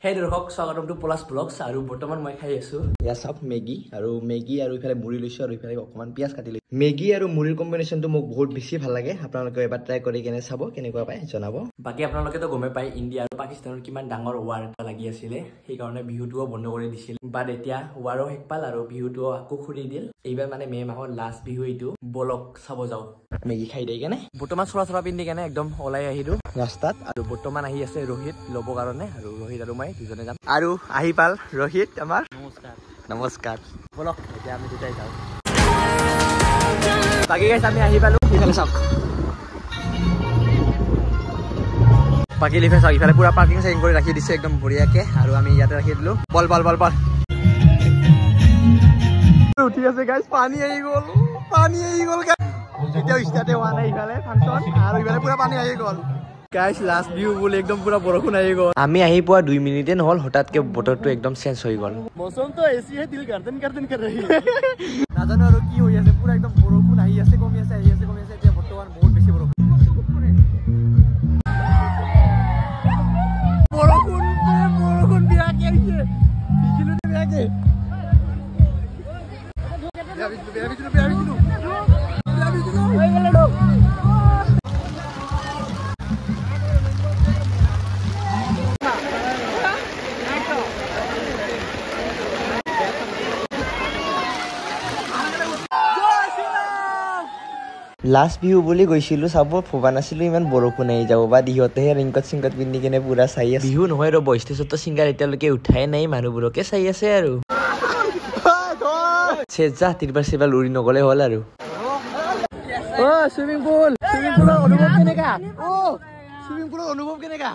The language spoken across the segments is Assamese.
Hey দৰ্শক স্বাগতম টু পলাশ ব্লগছ আৰু বৰ্তমান মই খাই আছো ইয়া সব মেগী আৰু ইফালে মুড়ি লৈছো আৰু ইফালে অকমান পিয়াজ কাটি লৈছো মেগী আৰু মুড়িৰ কম্বিনেশনটো মোক বহুত বেছি ভাল লাগে আপোনালোকে এবাৰ ট্ৰাই কৰি কেনে চাব কেনেকুৱা পায় জনাব বাকি আপোনালোকে তো গমে পায় ইণ্ডিয়া আৰু পাকিস্তানৰ কিমান ডাঙৰ ওৱাৰ এটা লাগি আছিল সেই কাৰণে বিহুটোও বন্ধ কৰি দিছিল বাট এতিয়া ওৱাৰো শেষ পাল আৰু বিহুটোও আকৌ খুলি দিল এইবাৰ মানে মে মাহৰ লাষ্ট বিহু এইটো বলক চাব যাও মেগী খাই দেই কেনে বৰ্তমান চৰা পিন্ধি কেনে একদম ওলাই আহিলো ৰাস্তাত আৰু বৰ্তমান আহি আছে ৰোহিত ল'ব কাৰণে আৰু ৰোহিত আৰু মই দুজনে যাম আৰু আহি পাল ৰোহিত আমাৰ নমস্কাৰ বলক এতিয়া আমি দুটাই যাওঁ বাকি গাইছ আমি আহি পালো ইফালে চাওক বাকি লিফে চাওক ইফালে পুৰা পাৰ্কিং চেকিং কৰি ৰাখি দিছে একদম বঢ়িয়াকে আৰু আমি ইয়াতে ৰাখি দিলো বল উঠি আছে গাইছ পানী আহি গ'ল এতিয়াও ষ্টাৰ্টে হোৱা নাই ইফালে ফাংচন আৰু ইফালে পুৰা পানী আহি গ'ল গাইছ লাষ্ট ভিউ বুলি একদম পুৰা বৰষুণ আহি গ'ল আমি আহি পোৱা 2 মিনিটে নহল হঠাৎকে বতৰটো একদম চেঞ্জ হৈ গ'ল মৌসম তো এসি হে দিল গাৰ্ডেন कर रही है নাজানো আৰু কি হৈ আছে পুৰা একদম বৰষুণ আহি আছে কমি আছে এতিয়া বৰ্তমান বহুত বেছি বৰষুণ বিয়াকে আহিছে বিজুলো বিয়াকে বিজুলো হৈ গ'ল লাষ্ট বিহু বুলি গৈছিলো চাব ভবা নাছিলো ইমান বৰষুণ আহি যাব বা ইহঁতেহে ৰিংকট চিংকট পিন্ধি কেনে পুৰা চাই আছে বিহু নহয় ৰ ষ্টেজতো ছিংগাৰ এতিয়ালৈকে উঠাই নাই মানুহবোৰকে চাই আছে আৰু চেজা তিৰবাৰ উৰি নগলে হ'ল আৰু চুইমিং পুলৰ অনুভৱ কেনেকা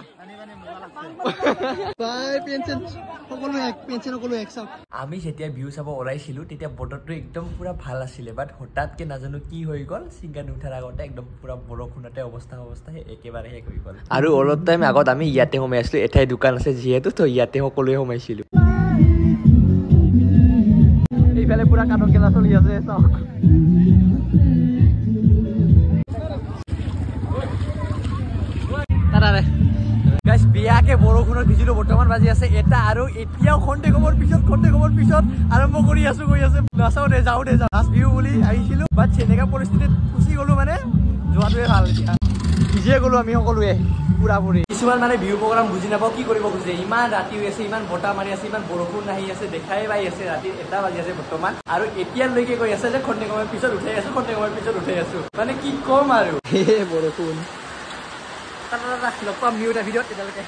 আমি যেতিয়া বিহু চাব ওলাইছিলো তেতিয়া বতৰটো একদম পুৰা ভাল আছিলে বাট হঠাৎকে নাজানো কি হৈ গ'ল ছিংগাৰ নুঠাৰ আগতে একদম পুৰা বৰষুণতে অৱস্থা একেবাৰে শেষ হৈ গ'ল আৰু অলপ টাইম আগত আমি ইয়াতে সোমাই আছিলো এঠাই দোকান আছে যিহেতু তো ইয়াতে সকলোৱে সোমাইছিলো এইফালে পুৰা কাণৰ কেলা চলি আছে চাওক গাইস বিয়াকে বৰষুণত ভিজিলো বৰ্তমান বাজি আছে এটা আৰু এতিয়াও খন্তে কমৰ পিছত আৰম্ভ কৰি আছো গৈ আছে নাচাও দে যাও লাষ্ট বিহু বুলি আহিছিলো বাট সেনেকা পৰিস্থিতিত ফুচি গলো মানে যোৱাটোৱে ভাল ভিজিয়ে গলো আমি সকলোৱে পুৰাপুৰি কিছুমান মানে বিহু প্ৰগ্ৰাম বুজি নাপাও কি কৰিব খুজিছে ইমান ৰাতি হৈ আছে ইমান বতাহ মাৰি আছে ইমান বৰষুণ আহি আছে দেখাই পাই আছে ৰাতি 1টা বাজি আছে বৰ্তমান আৰু এতিয়ালৈকে গৈ আছে যে খন্তে কমৰ পিছত উঠাই আছো মানে কি কম আৰু বৰষুণ লগ পাম নিউ এটা ভিডিঅ'ত তেতিয়ালৈকে